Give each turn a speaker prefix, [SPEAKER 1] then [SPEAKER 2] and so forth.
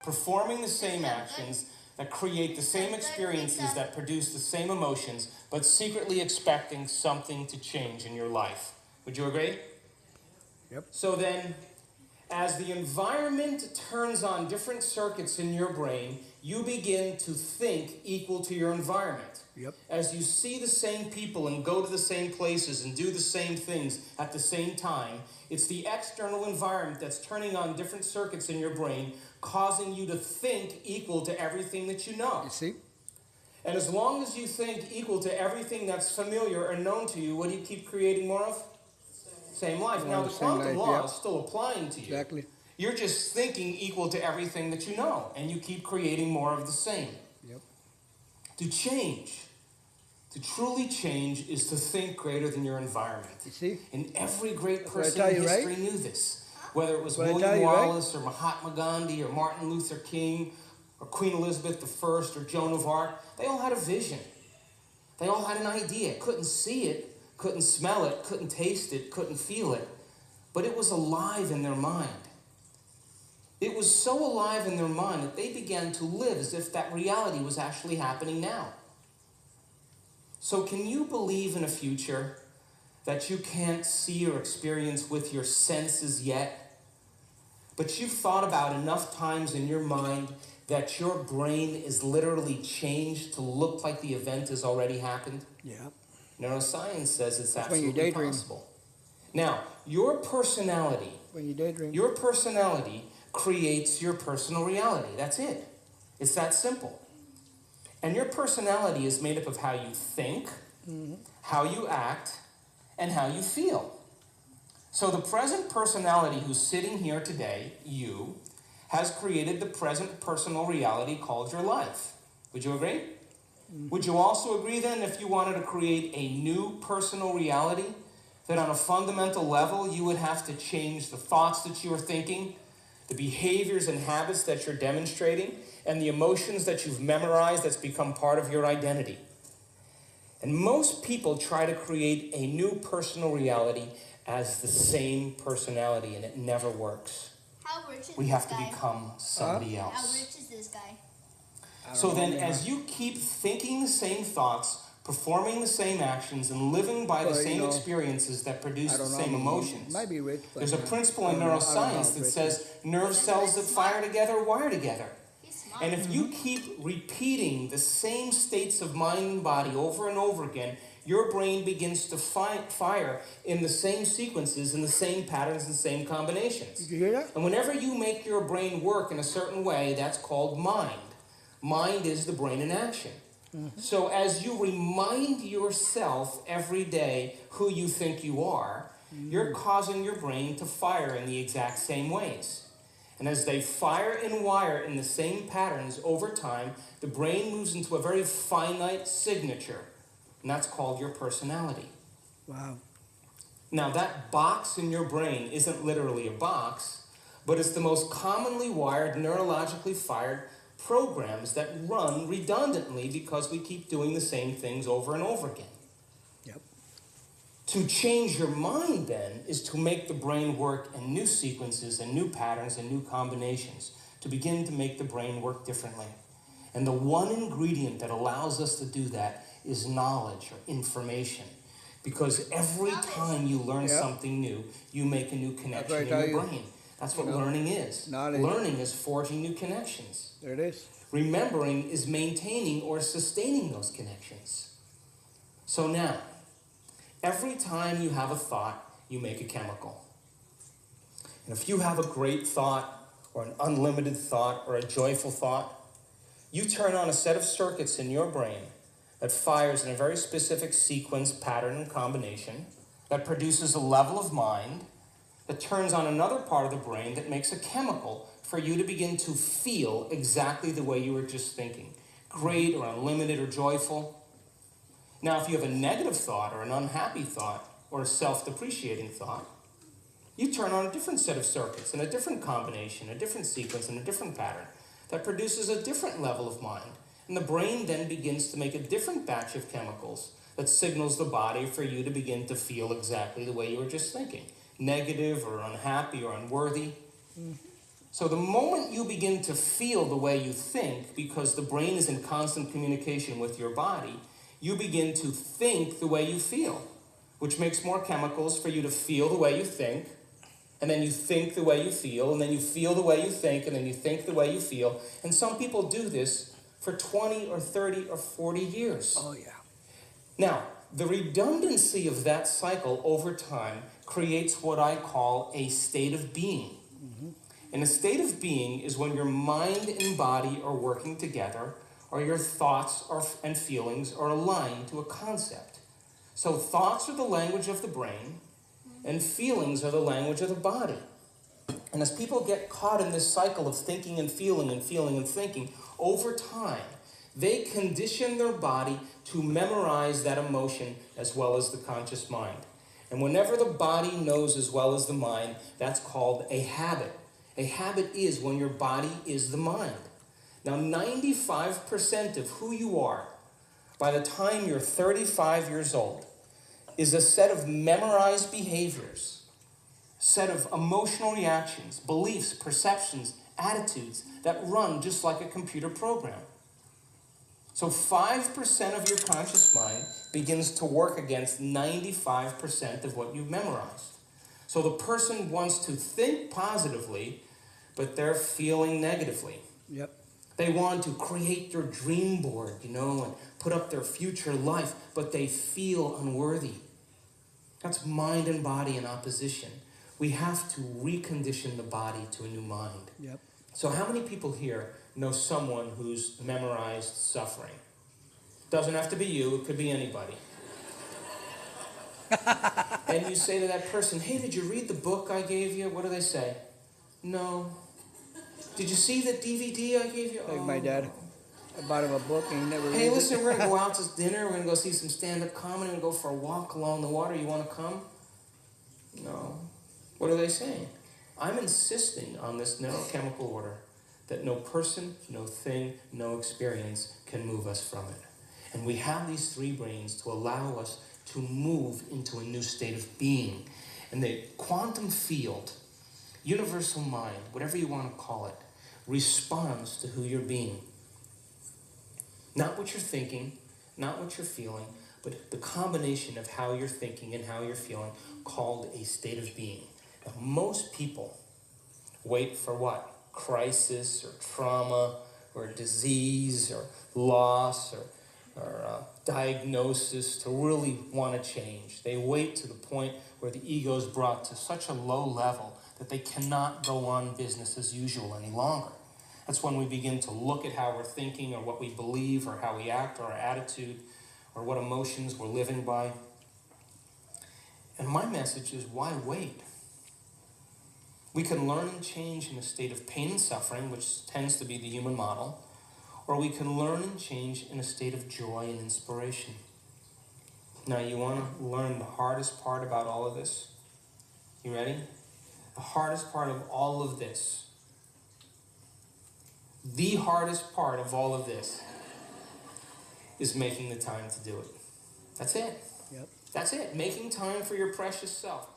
[SPEAKER 1] performing the same actions that create the same experiences that produce the same emotions, but secretly expecting something to change in your life. Would you agree?
[SPEAKER 2] Yep.
[SPEAKER 1] So then, as the environment turns on different circuits in your brain, you begin to think equal to your environment.
[SPEAKER 2] Yep.
[SPEAKER 1] As you see the same people and go to the same places and do the same things at the same time, it's the external environment that's turning on different circuits in your brain, causing you to think equal to everything that you know.
[SPEAKER 2] You see?
[SPEAKER 1] And as long as you think equal to everything that's familiar or known to you, what do you keep creating more of? Same life. Now, the quantum law is still applying to you.
[SPEAKER 2] Exactly.
[SPEAKER 1] You're just thinking equal to everything that you know, and you keep creating more of the same.
[SPEAKER 2] Yep.
[SPEAKER 1] To change, to truly change, is to think greater than your environment.
[SPEAKER 2] You see?
[SPEAKER 1] And every great person in history knew this. Whether it was
[SPEAKER 2] William
[SPEAKER 1] Wallace or Mahatma Gandhi or Martin Luther King or Queen Elizabeth I or Joan of Arc, they all had a vision. They all had an idea. Couldn't see it, couldn't smell it, couldn't taste it, couldn't feel it, but it was alive in their mind. It was so alive in their mind that they began to live as if that reality was actually happening now. So can you believe in a future that you can't see or experience with your senses yet, but you've thought about enough times in your mind that your brain is literally changed to look like the event has already happened?
[SPEAKER 2] Yeah.
[SPEAKER 1] Neuroscience says it's
[SPEAKER 2] That's when you
[SPEAKER 1] absolutely
[SPEAKER 2] daydream.
[SPEAKER 1] possible. Now, your personality,
[SPEAKER 2] When you daydream.
[SPEAKER 1] your personality creates your personal reality. That's it. It's that simple. And your personality is made up of how you think, how you act, and how you feel. So the present personality who's sitting here today, you, has created the present personal reality called your life. Would you agree? Would you also agree then, if you wanted to create a new personal reality, that on a fundamental level you would have to change the thoughts that you are thinking, the behaviors and habits that you're demonstrating, and the emotions that you've memorized that's become part of your identity? And most people try to create a new personal reality as the same personality, and it never works.
[SPEAKER 3] How rich is
[SPEAKER 1] We
[SPEAKER 3] this
[SPEAKER 1] have to
[SPEAKER 3] guy?
[SPEAKER 1] become somebody
[SPEAKER 3] How
[SPEAKER 1] else.
[SPEAKER 3] rich is this guy?
[SPEAKER 1] So then, as you keep thinking the same thoughts, performing the same actions, and living by the same experiences that produce the same emotions,
[SPEAKER 2] Might be rich, but
[SPEAKER 1] there's a principle in
[SPEAKER 2] I don't know
[SPEAKER 1] neuroscience
[SPEAKER 2] how
[SPEAKER 1] that
[SPEAKER 2] rich
[SPEAKER 1] says nerve cells that fire together wire together.
[SPEAKER 3] He's smart.
[SPEAKER 1] And if you keep repeating the same states of mind and body over and over again, your brain begins to fire in the same sequences, in the same patterns, and same combinations.
[SPEAKER 2] Did you hear that?
[SPEAKER 1] And whenever you make your brain work in a certain way, that's called mind. Mind is the brain in action. So as you remind yourself every day who you think you are, you're causing your brain to fire in the exact same ways. And as they fire and wire in the same patterns over time, the brain moves into a very finite signature, and that's called your personality.
[SPEAKER 2] Wow.
[SPEAKER 1] Now, that box in your brain isn't literally a box, but it's the most commonly wired, neurologically fired programs that run redundantly because we keep doing the same things over and over again.
[SPEAKER 2] Yep.
[SPEAKER 1] To change your mind, then, is to make the brain work in new sequences and new patterns and new combinations, to begin to make the brain work differently. And the one ingredient that allows us to do that is knowledge or information. Because every time you learn something new, you make a new connection in your brain. That's what learning is.
[SPEAKER 2] Knowledge.
[SPEAKER 1] Learning is forging new connections.
[SPEAKER 2] There it is.
[SPEAKER 1] Remembering is maintaining or sustaining those connections. So now, every time you have a thought, you make a chemical. And if you have a great thought, or an unlimited thought, or a joyful thought, you turn on a set of circuits in your brain that fires in a very specific sequence, pattern, and combination that produces a level of mind that turns on another part of the brain that makes a chemical for you to begin to feel exactly the way you were just thinking. Great or unlimited or joyful. Now, if you have a negative thought or an unhappy thought or a self-depreciating thought, you turn on a different set of circuits and a different combination, a different sequence, and a different pattern that produces a different level of mind. And the brain then begins to make a different batch of chemicals that signals the body for you to begin to feel exactly the way you were just thinking. Negative or unhappy or unworthy. So the moment you begin to feel the way you think, because the brain is in constant communication with your body, you begin to think the way you feel, which makes more chemicals for you to feel the way you think, and then you think the way you feel, and then you feel the way you think, and then you think the way you feel. And some people do this for 20 or 30 or 40 years.
[SPEAKER 2] Oh, yeah.
[SPEAKER 1] Now, the redundancy of that cycle over time creates what I call a state of being. And a state of being is when your mind and body are working together, or your thoughts and feelings are aligned to a concept. So thoughts are the language of the brain, and feelings are the language of the body. And as people get caught in this cycle of thinking and feeling and feeling and thinking, over time, they condition their body to memorize that emotion as well as the conscious mind. And whenever the body knows as well as the mind, that's called a habit. A habit is when your body is the mind. Now, 95% of who you are by the time you're 35 years old is a set of memorized behaviors, set of emotional reactions, beliefs, perceptions, attitudes that run just like a computer program. So 5% of your conscious mind begins to work against 95% of what you've memorized. So the person wants to think positively, but they're feeling negatively.
[SPEAKER 2] Yep.
[SPEAKER 1] They want to create their dream board, and put up their future life, but they feel unworthy. That's mind and body in opposition. We have to recondition the body to a new mind.
[SPEAKER 2] Yep.
[SPEAKER 1] So how many people here know someone who's memorized suffering? Doesn't have to be you, it could be anybody. And you say to that person, hey, did you read the book I gave you? What do they say? No. Did you see the DVD I gave you?
[SPEAKER 2] Like my dad. I bought him a book and he never read it.
[SPEAKER 1] Hey, listen, we're going to go out to dinner. We're going to go see some stand-up comedy and go for a walk along the water. You want to come? No. What are they saying? I'm insisting on this neurochemical order that no person, no thing, no experience can move us from it. And we have these three brains to allow us to move into a new state of being. And the quantum field, universal mind, whatever you want to call it, responds to who you're being. Not what you're thinking, not what you're feeling, but the combination of how you're thinking and how you're feeling, called a state of being. Now, most people wait for what? Crisis or trauma or disease or loss or diagnosis to really want to change. They wait to the point where the ego is brought to such a low level that they cannot go on business as usual any longer. That's when we begin to look at how we're thinking or what we believe or how we act or our attitude or what emotions we're living by. And my message is, why wait? We can learn and change in a state of pain and suffering, which tends to be the human model, or we can learn and change in a state of joy and inspiration. Now, you want to learn the hardest part about all of this? You ready? The hardest part of all of this, the hardest part of all of this is making the time to do it. That's it.
[SPEAKER 2] Yep.
[SPEAKER 1] That's it. Making time for your precious self.